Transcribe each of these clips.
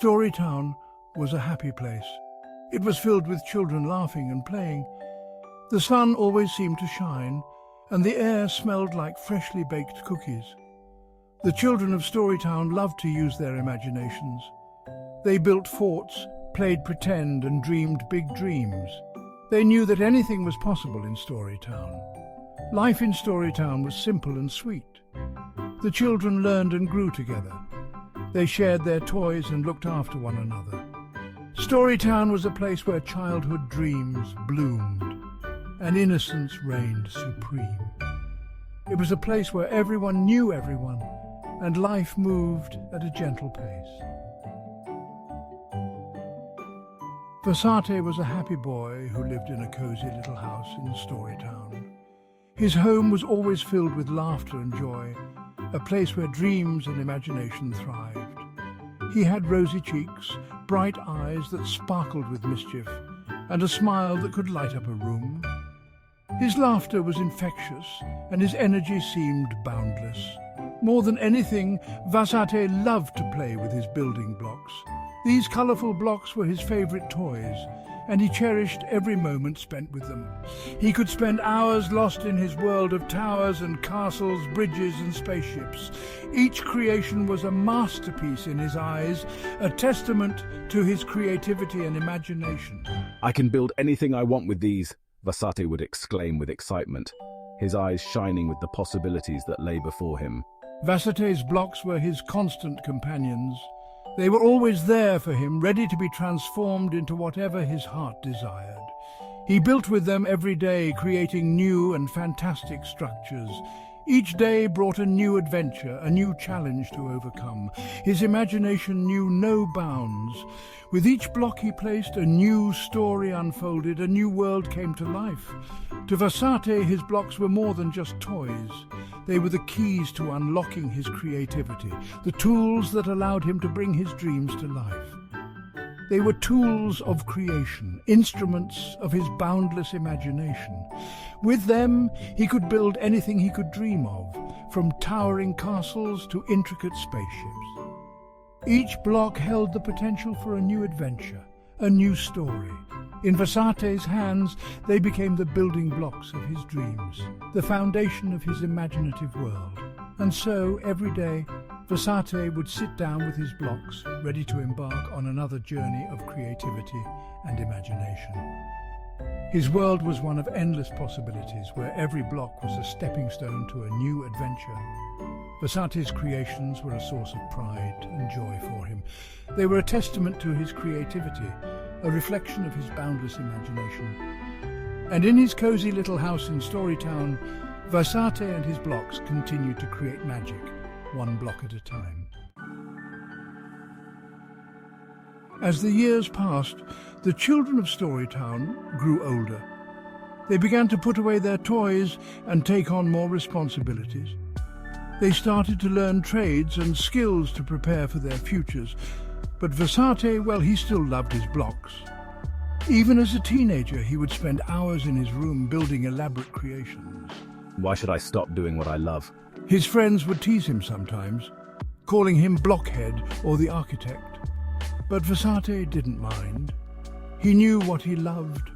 Storytown was a happy place. It was filled with children laughing and playing. The sun always seemed to shine, and the air smelled like freshly baked cookies. The children of Storytown loved to use their imaginations. They built forts, played pretend, and dreamed big dreams. They knew that anything was possible in Storytown. Life in Storytown was simple and sweet. The children learned and grew together. They shared their toys and looked after one another. Storytown was a place where childhood dreams bloomed and innocence reigned supreme. It was a place where everyone knew everyone and life moved at a gentle pace. Vasate was a happy boy who lived in a cozy little house in Storytown. His home was always filled with laughter and joy, a place where dreams and imagination thrived. He had rosy cheeks, bright eyes that sparkled with mischief, and a smile that could light up a room. His laughter was infectious, and his energy seemed boundless. More than anything, Vasate loved to play with his building blocks. These colourful blocks were his favourite toys, and he cherished every moment spent with them. He could spend hours lost in his world of towers and castles, bridges and spaceships. Each creation was a masterpiece in his eyes, a testament to his creativity and imagination. "I can build anything I want with these," Vasate would exclaim with excitement, his eyes shining with the possibilities that lay before him. Vasate's blocks were his constant companions. They were always there for him, ready to be transformed into whatever his heart desired. He built with them every day, creating new and fantastic structures. Each day brought a new adventure, a new challenge to overcome. His imagination knew no bounds. With each block he placed, a new story unfolded, a new world came to life. To Vasate, his blocks were more than just toys. They were the keys to unlocking his creativity, the tools that allowed him to bring his dreams to life. They were tools of creation, instruments of his boundless imagination. With them, he could build anything he could dream of, from towering castles to intricate spaceships. Each block held the potential for a new adventure, a new story. In Vasate's hands, they became the building blocks of his dreams, the foundation of his imaginative world. And so, every day, Vasate would sit down with his blocks, ready to embark on another journey of creativity and imagination. His world was one of endless possibilities, where every block was a stepping stone to a new adventure. Vasate's creations were a source of pride and joy for him. They were a testament to his creativity, a reflection of his boundless imagination. And in his cozy little house in Storytown, Vasate and his blocks continued to create magic, one block at a time. As the years passed, the children of Storytown grew older. They began to put away their toys and take on more responsibilities. They started to learn trades and skills to prepare for their futures. But Vasate, well, he still loved his blocks. Even as a teenager, he would spend hours in his room building elaborate creations. "Why should I stop doing what I love?" His friends would tease him sometimes, calling him blockhead or the architect. But Vasate didn't mind. He knew what he loved,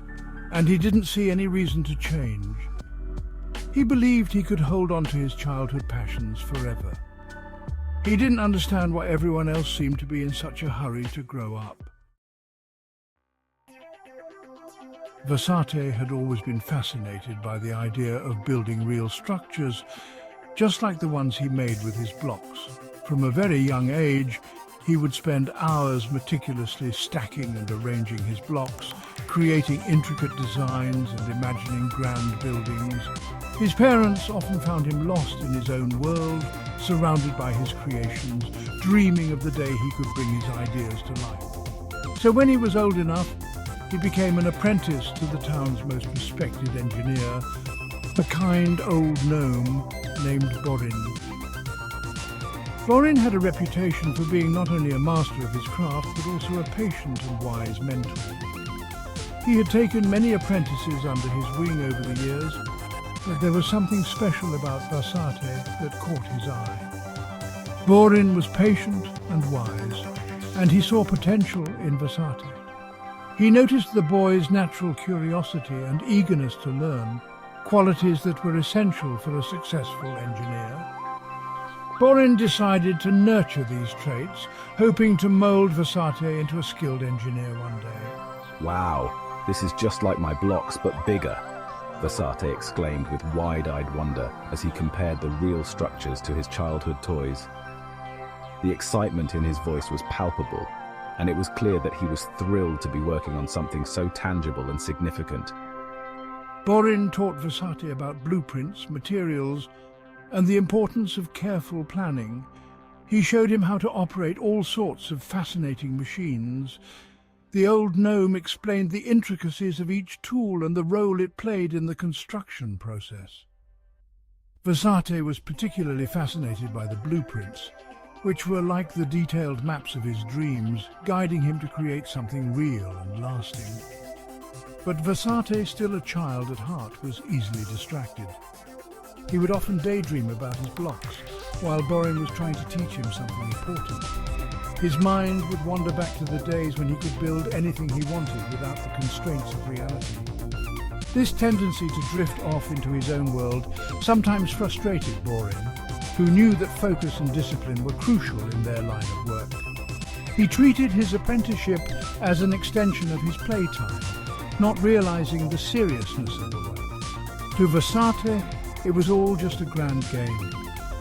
and he didn't see any reason to change. He believed he could hold on to his childhood passions forever. He didn't understand why everyone else seemed to be in such a hurry to grow up. Vasate had always been fascinated by the idea of building real structures, just like the ones he made with his blocks. From a very young age, he would spend hours meticulously stacking and arranging his blocks, creating intricate designs and imagining grand buildings. His parents often found him lost in his own world, surrounded by his creations, dreaming of the day he could bring his ideas to life. So when he was old enough, he became an apprentice to the town's most respected engineer, a kind old gnome named Borin. Borin had a reputation for being not only a master of his craft, but also a patient and wise mentor. He had taken many apprentices under his wing over the years, but there was something special about Vasate that caught his eye. Borin was patient and wise, and he saw potential in Vasate. He noticed the boy's natural curiosity and eagerness to learn, qualities that were essential for a successful engineer. Borin decided to nurture these traits, hoping to mold Vasate into a skilled engineer one day. Wow, this is just like my blocks, but bigger, Vasate exclaimed with wide-eyed wonder as he compared the real structures to his childhood toys. The excitement in his voice was palpable, and it was clear that he was thrilled to be working on something so tangible and significant. Borin taught Vasate about blueprints, materials, and the importance of careful planning. He showed him how to operate all sorts of fascinating machines. The old gnome explained the intricacies of each tool and the role it played in the construction process. Vasate was particularly fascinated by the blueprints, which were like the detailed maps of his dreams, guiding him to create something real and lasting. But Vasate, still a child at heart, was easily distracted. He would often daydream about his blocks, while Borin was trying to teach him something important. His mind would wander back to the days when he could build anything he wanted without the constraints of reality. This tendency to drift off into his own world sometimes frustrated Borin, who knew that focus and discipline were crucial in their line of work. He treated his apprenticeship as an extension of his playtime, not realizing the seriousness of the work. To Vasate, it was all just a grand game,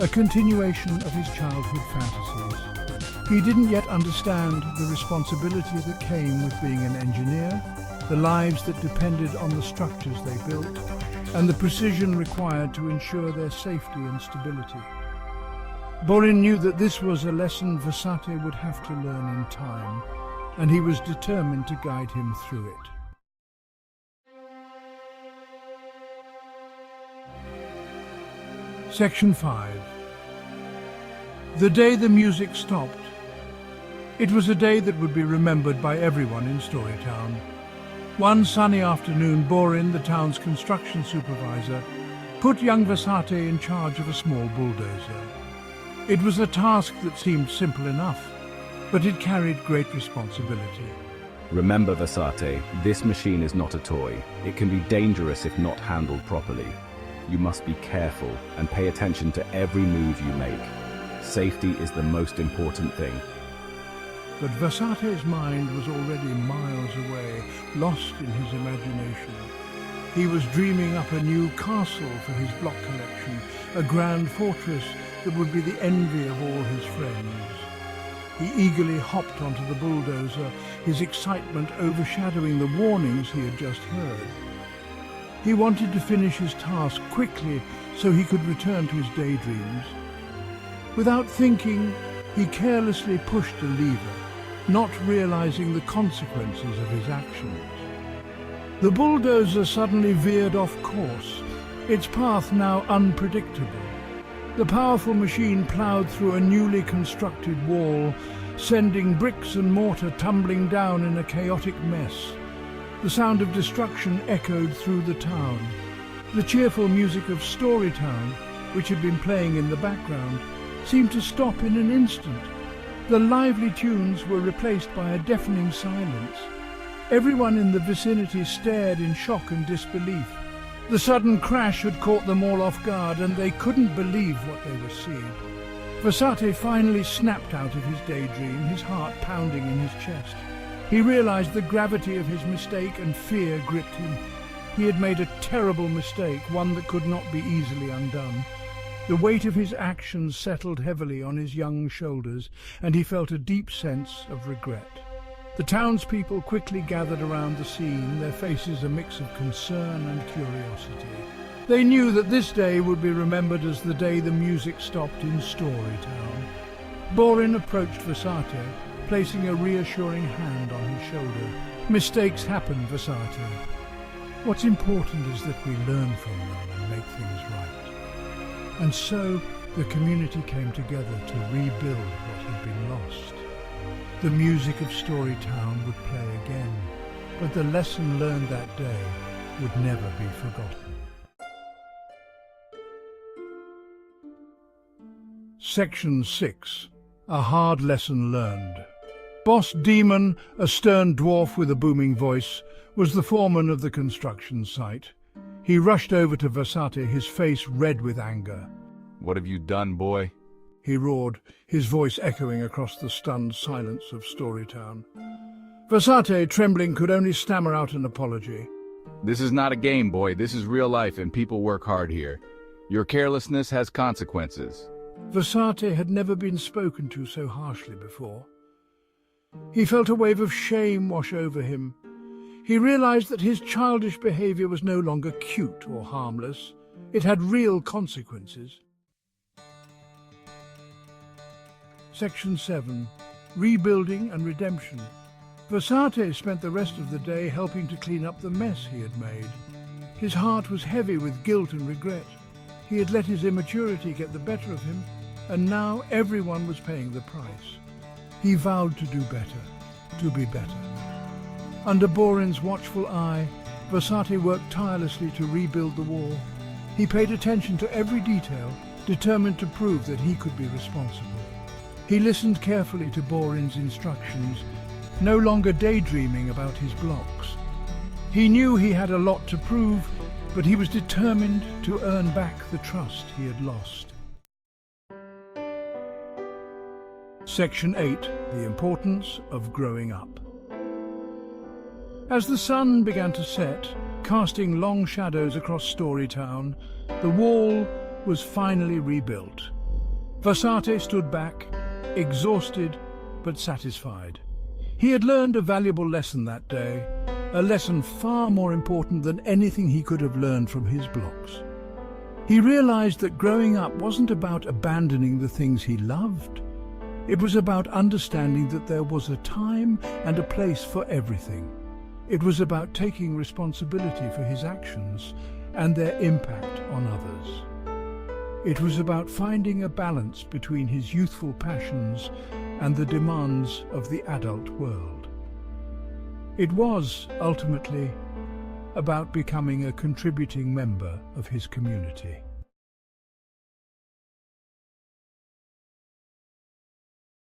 a continuation of his childhood fantasies. He didn't yet understand the responsibility that came with being an engineer, the lives that depended on the structures they built, and the precision required to ensure their safety and stability. Borin knew that this was a lesson Vasate would have to learn in time, and he was determined to guide him through it. Section 5. The day the music stopped. It was a day that would be remembered by everyone in Storytown. One sunny afternoon, Borin, the town's construction supervisor, put young Vasate in charge of a small bulldozer. It was a task that seemed simple enough, but it carried great responsibility. Remember, Vasate, this machine is not a toy. It can be dangerous if not handled properly. You must be careful and pay attention to every move you make. Safety is the most important thing. But Vasate's mind was already miles away, lost in his imagination. He was dreaming up a new castle for his block collection, a grand fortress that would be the envy of all his friends. He eagerly hopped onto the bulldozer, his excitement overshadowing the warnings he had just heard. He wanted to finish his task quickly so he could return to his daydreams. Without thinking, he carelessly pushed a lever, not realizing the consequences of his actions. The bulldozer suddenly veered off course, its path now unpredictable. The powerful machine ploughed through a newly constructed wall, sending bricks and mortar tumbling down in a chaotic mess. The sound of destruction echoed through the town. The cheerful music of Storytown, which had been playing in the background, seemed to stop in an instant. The lively tunes were replaced by a deafening silence. Everyone in the vicinity stared in shock and disbelief. The sudden crash had caught them all off guard, and they couldn't believe what they were seeing. Vasate finally snapped out of his daydream, his heart pounding in his chest. He realized the gravity of his mistake, and fear gripped him. He had made a terrible mistake, one that could not be easily undone. The weight of his actions settled heavily on his young shoulders, and he felt a deep sense of regret. The townspeople quickly gathered around the scene, their faces a mix of concern and curiosity. They knew that this day would be remembered as the day the music stopped in Storytown. Borin approached Vasate, placing a reassuring hand on his shoulder. Mistakes happen, Vasate. What's important is that we learn from them and make things right. And so the community came together to rebuild what had been lost. The music of Storytown would play again, but the lesson learned that day would never be forgotten. Section 6. A hard lesson learned. Boss Demon, a stern dwarf with a booming voice, was the foreman of the construction site. He rushed over to Vasate, his face red with anger. "What have you done, boy?" He roared, his voice echoing across the stunned silence of Storytown. Vasate, trembling, could only stammer out an apology. "This is not a game, boy. This is real life, and people work hard here. Your carelessness has consequences." Vasate had never been spoken to so harshly before. He felt a wave of shame wash over him. He realized that his childish behavior was no longer cute or harmless. It had real consequences. Section 7. Rebuilding and Redemption. Vasate spent the rest of the day helping to clean up the mess he had made. His heart was heavy with guilt and regret. He had let his immaturity get the better of him, and now everyone was paying the price. He vowed to do better, to be better. Under Borin's watchful eye, Vasate worked tirelessly to rebuild the wall. He paid attention to every detail, determined to prove that he could be responsible. He listened carefully to Borin's instructions, no longer daydreaming about his blocks. He knew he had a lot to prove, but he was determined to earn back the trust he had lost. Section 8. The Importance of Growing Up. As the sun began to set, casting long shadows across Storytown, the wall was finally rebuilt. Vasate stood back, exhausted but satisfied. He had learned a valuable lesson that day, a lesson far more important than anything he could have learned from his blocks. He realized that growing up wasn't about abandoning the things he loved. It was about understanding that there was a time and a place for everything. It was about taking responsibility for his actions and their impact on others. It was about finding a balance between his youthful passions and the demands of the adult world. It was, ultimately, about becoming a contributing member of his community.